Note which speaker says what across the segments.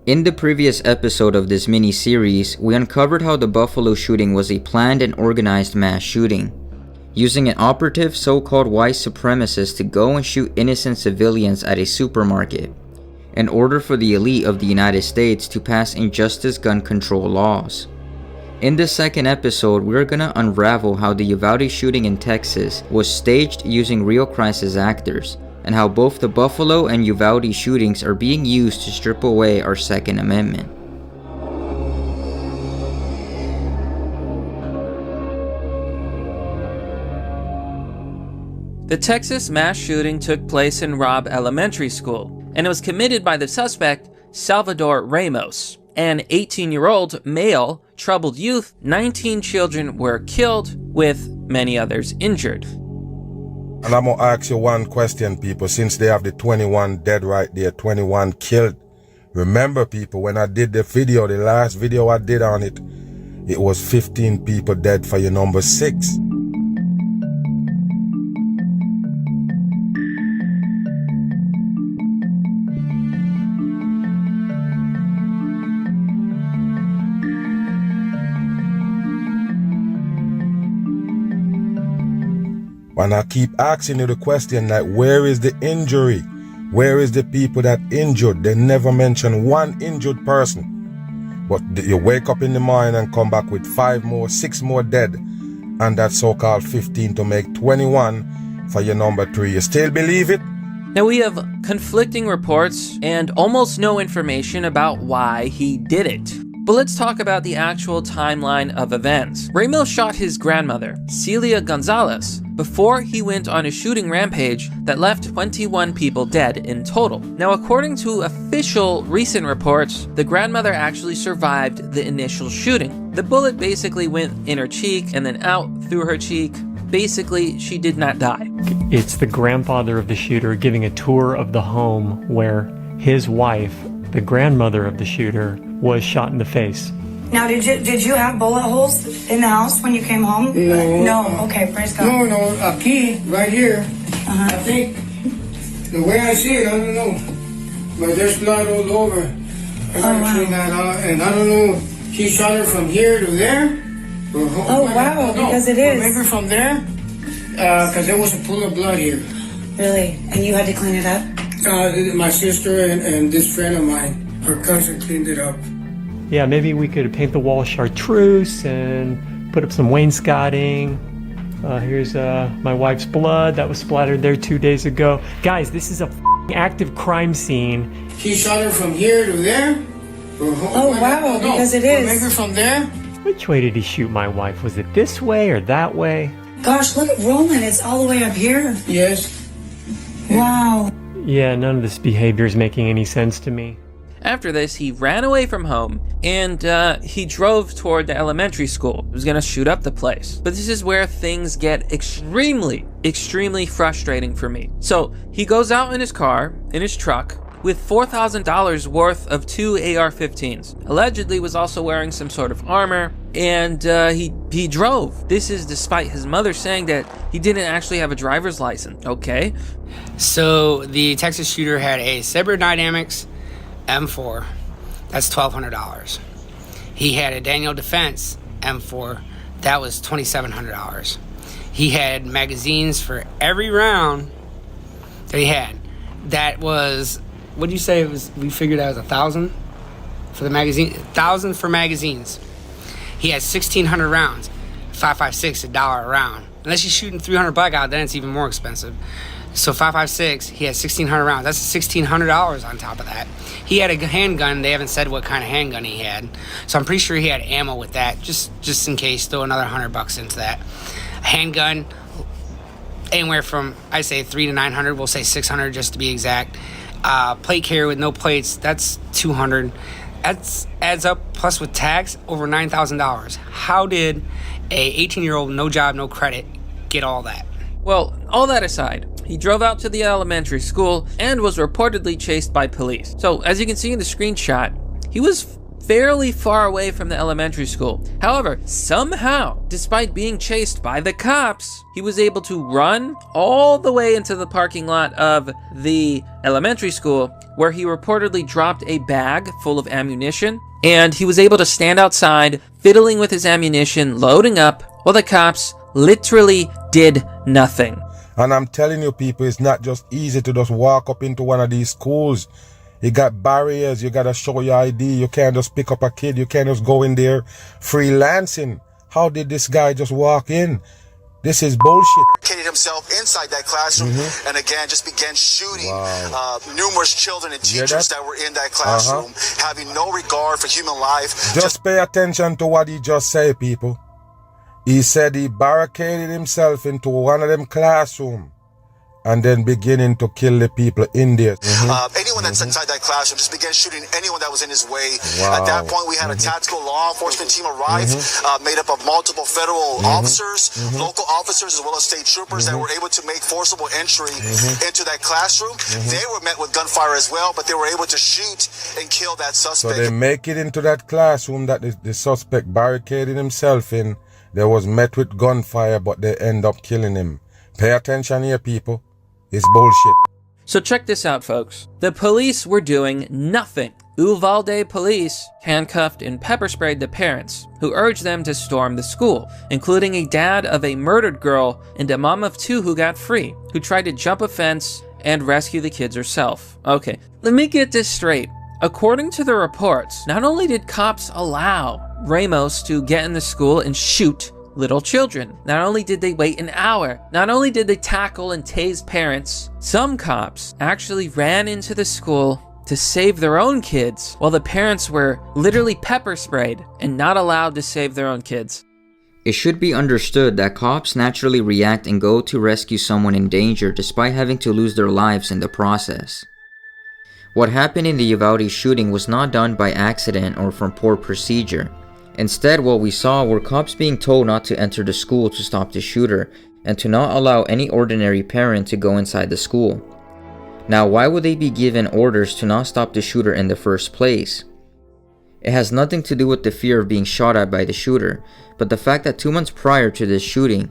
Speaker 1: In the previous episode of this mini-series, we uncovered how the Buffalo shooting was a planned and organized mass shooting, using an operative so-called white supremacist to go and shoot innocent civilians at a supermarket, in order for the elite of the United States to pass injustice gun control laws. In this second episode, we're gonna unravel how the Uvalde shooting in Texas was staged using real crisis actors, and how both the Buffalo and Uvalde shootings are being used to strip away our Second Amendment.
Speaker 2: The Texas mass shooting took place in Robb Elementary School, and it was committed by the suspect, Salvador Ramos, an 18-year-old male troubled youth. 19 children were killed, with many others injured.
Speaker 3: And I'm gonna ask you one question, people, since they have the 21 dead right there, 21 killed. Remember, people, when I did the video, the last video I did on it, it was 15 people dead for your number 6. And I keep asking you the question, like, where is the injury? Where is the people that injured? They never mention one injured person. But you wake up in the morning and come back with 5 more, 6 more dead, and that so-called 15 to make 21 for your number 3. You still believe it?
Speaker 2: Now, we have conflicting reports and almost no information about why he did it. But let's talk about the actual timeline of events. Ramos shot his grandmother, 𝗔𝘂𝗴𝘂𝘀𝘁, before he went on a shooting rampage that left 21 people dead in total. Now, according to official recent reports, the grandmother actually survived the initial shooting. The bullet basically went in her cheek and then out through her cheek. Basically, she did not die.
Speaker 4: It's the grandfather of the shooter giving a tour of the home where his wife, the grandmother of the shooter, was shot in the face.
Speaker 5: Now, did you have bullet holes in the house when you came home?
Speaker 6: No.
Speaker 5: No. Okay, praise God.
Speaker 6: No, a key right here. I think the way I see it, I don't know, but there's blood all over. And I don't know. She shot her from here to there.
Speaker 5: Wow, because it is.
Speaker 6: Maybe from there, because there was a pool of blood here.
Speaker 5: Really? And you had to clean it up?
Speaker 6: My sister and this friend of mine, her cousin, cleaned it up.
Speaker 4: Yeah, maybe we could paint the wall chartreuse and put up some wainscoting. Here's my wife's blood that was splattered there 2 days ago. Guys, this is a active crime scene.
Speaker 6: She shot her from here to there.
Speaker 5: Wow, because it is.
Speaker 6: Maybe from there.
Speaker 4: Which way did he shoot my wife? Was it this way or that way?
Speaker 5: Gosh, look at Roland. It's all the way up here.
Speaker 6: Yes.
Speaker 5: Wow.
Speaker 4: Yeah, none of this behavior is making any sense to me.
Speaker 2: After this, he ran away from home and he drove toward the elementary school. He was gonna shoot up the place. But this is where things get extremely frustrating for me. So he goes out in his car, in his truck, with $4,000 worth of 2 AR-15s. Allegedly was also wearing some sort of armor, and he drove. This is despite his mother saying that he didn't actually have a driver's license. Okay.
Speaker 7: So the Texas shooter had a Cyberdynamics M4. That's $1,200. He had a Daniel Defense M4. That was $2,700. He had magazines for every round that he had. That was, what did you say it was? We figured that was 1,000 for the magazine. 1,000 for magazines. He had 1,600 rounds. 5.56 $1 a round. Unless you're shooting 300 blackout, then it's even more expensive. So 5.56, he had 1,600 rounds. That's $1,600 on top of that. He had a handgun. They haven't said what kind of handgun he had. So I'm pretty sure he had ammo with that, just in case. Throw another $100 into that. handgun, anywhere from, I say 300 to 900, we'll say 600 just to be exact. Plate carrier with no plates, that's 200. That adds up, plus with tax, over $9,000. How did a 18-year-old, no job, no credit, get all that?
Speaker 2: Well, all that aside, he drove out to the elementary school and was reportedly chased by police. So, as you can see in the screenshot, he was fairly far away from the elementary school. However, somehow, despite being chased by the cops, he was able to run all the way into the parking lot of the elementary school, where he reportedly dropped a bag full of ammunition, and he was able to stand outside, fiddling with his ammunition, loading up, while the cops literally did nothing.
Speaker 3: And I'm telling you, people, it's not just easy to just walk up into one of these schools. You got barriers, you gotta show your ID, you can't just pick up a kid, you can't just go in there freelancing. How did this guy just walk in? This is bullshit.
Speaker 8: Barricaded himself inside that classroom and again just began shooting numerous children and teachers that were in that classroom, having no regard for human life.
Speaker 3: Just pay attention to what he just said, people. He said he barricaded himself into one of them classrooms and then beginning to kill the people in there.
Speaker 8: Anyone that's inside that classroom just began shooting anyone that was in his way. At that point, we had a tactical law enforcement team arrive, made up of multiple federal officers, local officers, as well as state troopers that were able to make forcible entry into that classroom. They were met with gunfire as well, but they were able to shoot and kill that suspect.
Speaker 3: So they make it into that classroom that the suspect barricaded himself in. They was met with gunfire, but they end up killing him. Pay attention here, people. It's bullshit.
Speaker 2: So check this out, folks. The police were doing nothing. Uvalde police handcuffed and pepper sprayed the parents, who urged them to storm the school, including a dad of a murdered girl and a mom of two who got free, who tried to jump a fence and rescue the kids herself. Okay, let me get this straight. According to the reports, not only did cops allow Ramos to get in the school and shoot little children, not only did they wait an hour, not only did they tackle and tase parents, some cops actually ran into the school to save their own kids, while the parents were literally pepper sprayed and not allowed to save their own kids.
Speaker 1: It should be understood that cops naturally react and go to rescue someone in danger despite having to lose their lives in the process. What happened in the Uvalde shooting was not done by accident or from poor procedure. Instead, what we saw were cops being told not to enter the school to stop the shooter and to not allow any ordinary parent to go inside the school. Now, why would they be given orders to not stop the shooter in the first place? It has nothing to do with the fear of being shot at by the shooter, but the fact that 2 months prior to this shooting,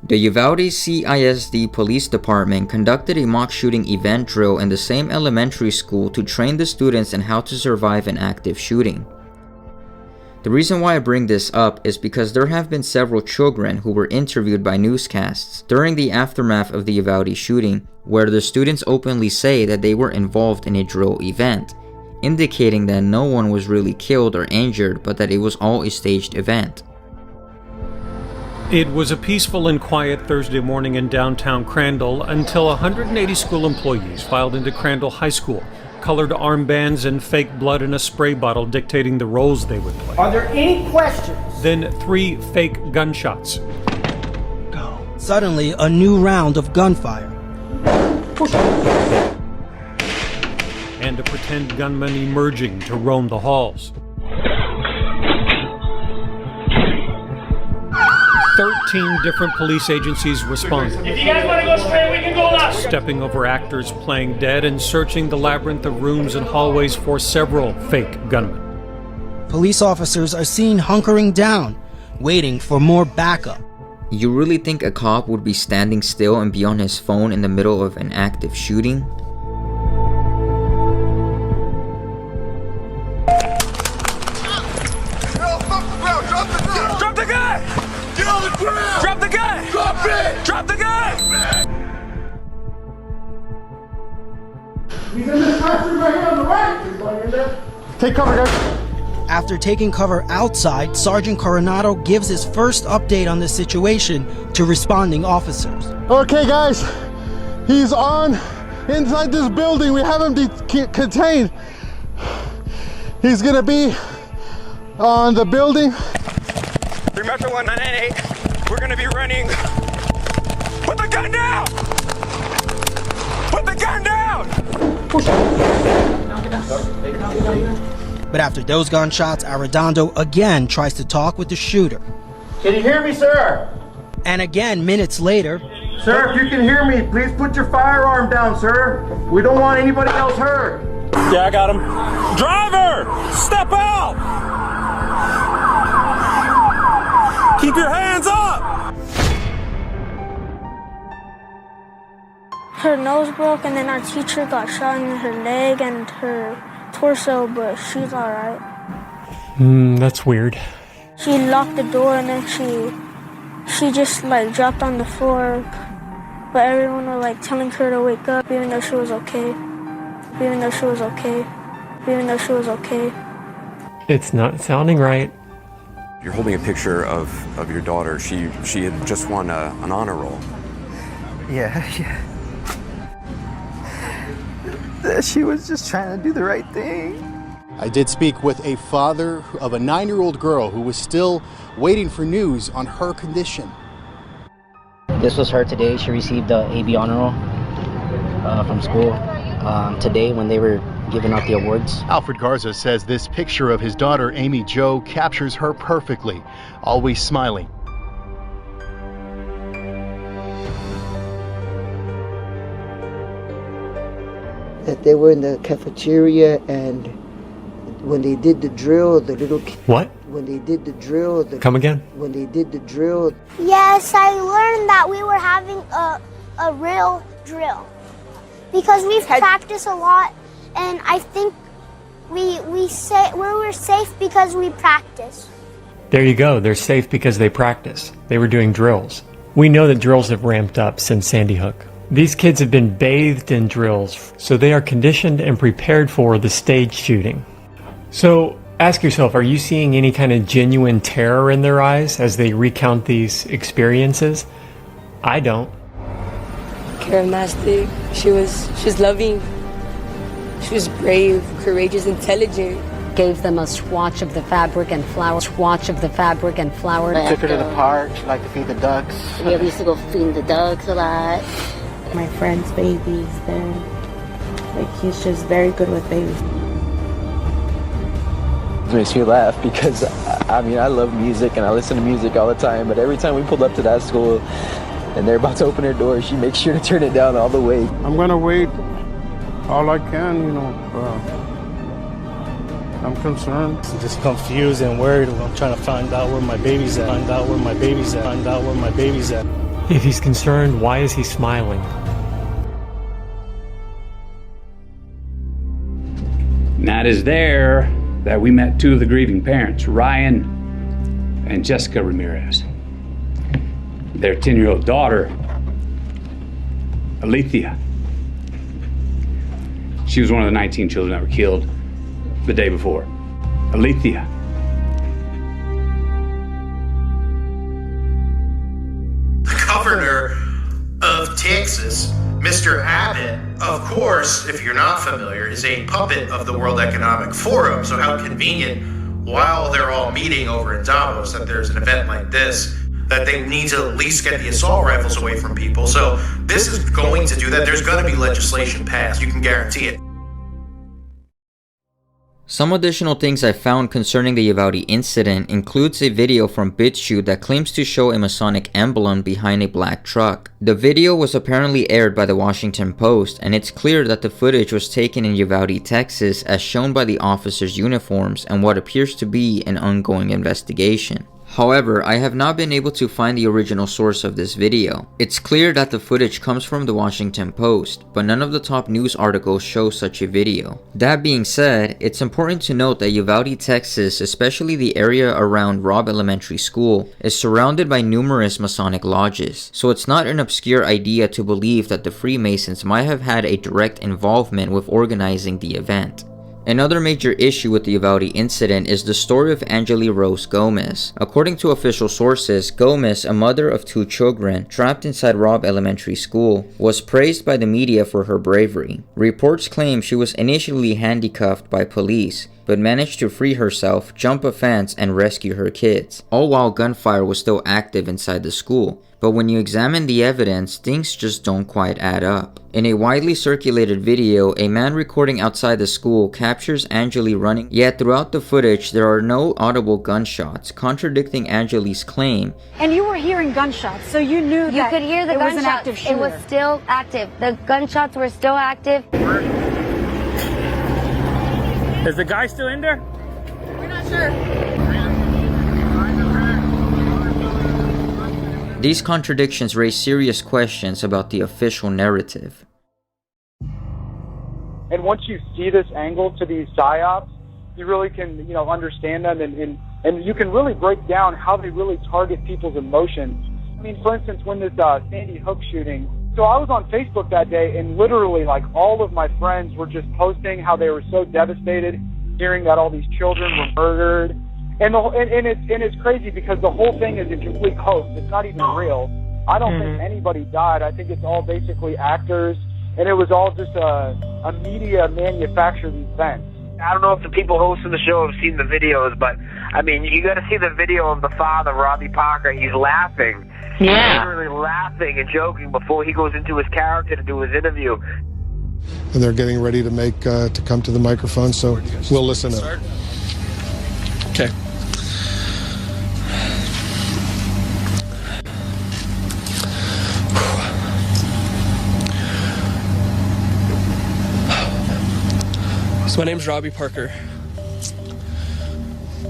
Speaker 1: the Uvalde CISD Police Department conducted a mock shooting event drill in the same elementary school to train the students in how to survive an active shooting. The reason why I bring this up is because there have been several children who were interviewed by newscasts during the aftermath of the Uvalde shooting, where the students openly say that they were involved in a drill event, indicating that no one was really killed or injured, but that it was all a staged event.
Speaker 9: It was a peaceful and quiet Thursday morning in downtown Crandall until 180 school employees filed into Crandall High School, colored armbands and fake blood in a spray bottle dictating the roles they would play.
Speaker 10: Are there any questions?
Speaker 9: Then 3 fake gunshots.
Speaker 10: Go.
Speaker 11: Suddenly, a new round of gunfire.
Speaker 9: And a pretend gunman emerging to roam the halls. 13 different police agencies responded.
Speaker 12: If you guys want to go straight, we can go left.
Speaker 9: Stepping over actors playing dead and searching the labyrinth of rooms and hallways for several fake gunmen.
Speaker 11: Police officers are seen hunkering down, waiting for more backup.
Speaker 1: You really think a cop would be standing still and be on his phone in the middle of an active shooting?
Speaker 12: Drop the gun! Get on the ground! Drop the gun! Drop it! Drop the gun!
Speaker 6: He's in this classroom right here on the right. He's going in there. Take cover, guys.
Speaker 11: After taking cover outside, Sergeant Coronado gives his first update on the situation to responding officers.
Speaker 6: Okay, guys. He's inside this building. We have him contained. He's gonna be on the building.
Speaker 12: 3 Metro 198. We're gonna be running. Put the gun down! Put the gun down!
Speaker 11: But after those gunshots, Arredondo again tries to talk with the shooter.
Speaker 6: Can you hear me, sir?
Speaker 11: And again, minutes later,
Speaker 6: Sir, if you can hear me, please put your firearm down, sir. We don't want anybody else hurt.
Speaker 12: Yeah, I got him. Driver, step out! Keep your hands up!
Speaker 13: Her nose broke, and then our teacher got shot in her leg and her torso, but she's alright.
Speaker 4: That's weird.
Speaker 13: She locked the door, and then she just like dropped on the floor, but everyone was like telling her to wake up, even though she was okay. Even though she was okay. Even though she was okay.
Speaker 4: It's not sounding right.
Speaker 14: You're holding a picture of your daughter. She had just won an honor roll.
Speaker 15: Yeah. She was just trying to do the right thing.
Speaker 16: I did speak with a father of a 9-year-old girl who was still waiting for news on her condition.
Speaker 17: This was her today. She received the AB honor roll from school today when they were giving out the awards.
Speaker 16: Alfred Garza says this picture of his daughter, Amy Jo, captures her perfectly, always smiling.
Speaker 18: That they were in the cafeteria, and when they did the drill, the little kid...
Speaker 4: What?
Speaker 18: When they did the drill...
Speaker 4: Come again?
Speaker 18: When they did the drill...
Speaker 13: Yes, I learned that we were having a real drill. Because we've practiced a lot, and I think we were safe because we practiced.
Speaker 4: There you go. They're safe because they practice. They were doing drills. We know that drills have ramped up since Sandy Hook. These kids have been bathed in drills, so they are conditioned and prepared for the stage shooting. So ask yourself, are you seeing any kind of genuine terror in their eyes as they recount these experiences? I don't.
Speaker 19: Charismatic. She was loving. She was brave, courageous, intelligent.
Speaker 20: Gave them a swatch of the fabric and flour. Swatch of the fabric and flour.
Speaker 15: Took her to the park. She liked to feed the ducks.
Speaker 21: Yeah, we used to go feed the ducks a lot.
Speaker 22: My friend's babies, he's just very good with babies.
Speaker 23: It makes me laugh because, I mean, I love music and I listen to music all the time, but every time we pulled up to that school and they're about to open their door, she makes sure to turn it down all the way.
Speaker 24: I'm gonna wait all I can, you know. I'm concerned.
Speaker 25: I'm just confused and worried. I'm trying to find out where my baby's at. Find out where my baby's at. Find out where my baby's at.
Speaker 4: If he's concerned, why is he smiling?
Speaker 26: And that is there that we met two of the grieving parents, Ryan and Jessica Ramirez. Their 10-year-old daughter, Alethea. She was one of the 19 children that were killed the day before. Alethea.
Speaker 27: The governor of Texas, Mr. Abbott, of course, if you're not familiar, is a puppet of the World Economic Forum. So how convenient, while they're all meeting over in Davos, that there's an event like this, that they need to at least get the assault rifles away from people. So this is going to do that. There's going to be legislation passed. You can guarantee it.
Speaker 1: Some additional things I found concerning the Uvalde incident includes a video from BitChute that claims to show a Masonic emblem behind a black truck. The video was apparently aired by the Washington Post, and it's clear that the footage was taken in Uvalde, Texas, as shown by the officers' uniforms and what appears to be an ongoing investigation. However, I have not been able to find the original source of this video. It's clear that the footage comes from the Washington Post, but none of the top news articles show such a video. That being said, it's important to note that Uvalde, Texas, especially the area around Robb Elementary School, is surrounded by numerous Masonic lodges, so it's not an obscure idea to believe that the Freemasons might have had a direct involvement with organizing the event. Another major issue with the Uvalde incident is the story of 𝗔𝘂𝗴𝘂𝘀𝘁. According to official sources, Gomez, a mother of 2 children trapped inside Robb Elementary School, was praised by the media for her bravery. Reports claim she was initially handcuffed by police, but managed to free herself, jump a fence, and rescue her kids, all while gunfire was still active inside the school. But when you examine the evidence, things just don't quite add up. In a widely circulated video, a man recording outside the school captures 𝗔𝘂𝗴𝘂𝘀𝗁 running, yet throughout the footage there are no audible gunshots, contradicting 𝗔𝘂𝗴𝘂𝗀𝗃's claim.
Speaker 20: And you were hearing gunshots, so you knew that
Speaker 21: you could hear the
Speaker 20: it
Speaker 21: gunshots.
Speaker 20: was an active shooter.
Speaker 21: It was still active. The gunshots were still active.
Speaker 2: Is the guy still in there?
Speaker 3: We're not sure.
Speaker 1: These contradictions raise serious questions about the official narrative.
Speaker 5: And once you see this angle to these psyops, you really can, understand them and you can really break down how they really target people's emotions. I mean, for instance, when this Sandy Hook shooting, so I was on Facebook that day and literally like all of my friends were just posting how they were so devastated hearing that all these children were murdered. And it's crazy because the whole thing is a complete hoax. It's not even real. I don't think anybody died. I think it's all basically actors, and it was all just a media manufactured event.
Speaker 7: I don't know if the people hosting the show have seen the videos, but I mean, you got to see the video of the father, Robbie Parker. He's laughing.
Speaker 3: Yeah.
Speaker 7: He's literally laughing and joking before he goes into his character to do his interview.
Speaker 8: And they're getting ready to to come to the microphone, so we'll listen up.
Speaker 9: Okay. So my name's Robbie Parker.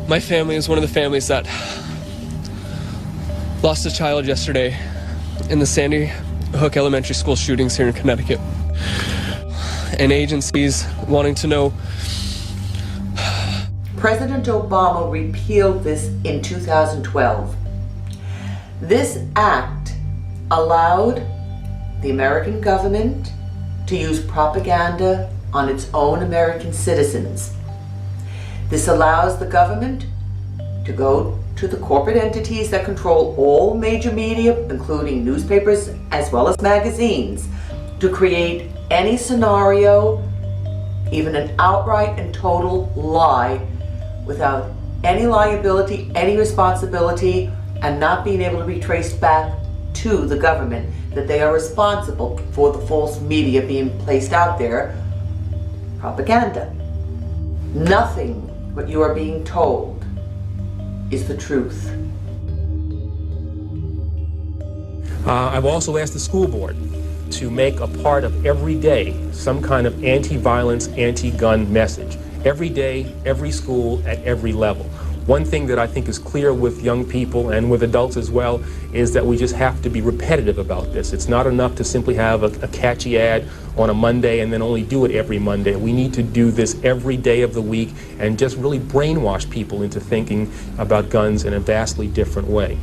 Speaker 9: My family is one of the families that lost a child yesterday in the Sandy Hook Elementary School shootings here in Connecticut. And agencies wanting to know.
Speaker 10: President Obama repealed this in 2012. This act allowed the American government to use propaganda on its own American citizens. This allows the government to go to the corporate entities that control all major media, including newspapers as well as magazines, to create any scenario, even an outright and total lie, without any liability, any responsibility, and not being able to be traced back to the government, that they are responsible for the false media being placed out there. Propaganda. Nothing what you are being told is the truth.
Speaker 28: I've also asked the school board to make a part of every day some kind of anti-violence, anti-gun message. Every day, every school, at every level. One thing that I think is clear with young people and with adults as well is that we just have to be repetitive about this. It's not enough to simply have a catchy ad on a Monday and then only do it every Monday. We need to do this every day of the week and just really brainwash people into thinking about guns in a vastly different way.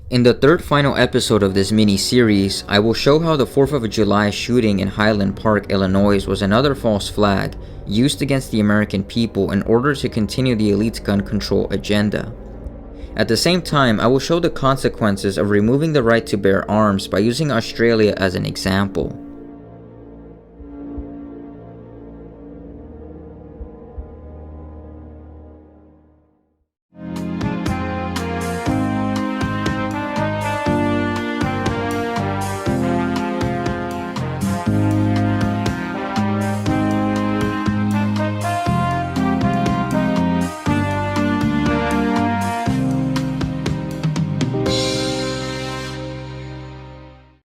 Speaker 1: In the third final episode of this mini-series, I will show how the 4th of July shooting in Highland Park, Illinois was another false flag used against the American people in order to continue the elite's gun control agenda. At the same time, I will show the consequences of removing the right to bear arms by using Australia as an example.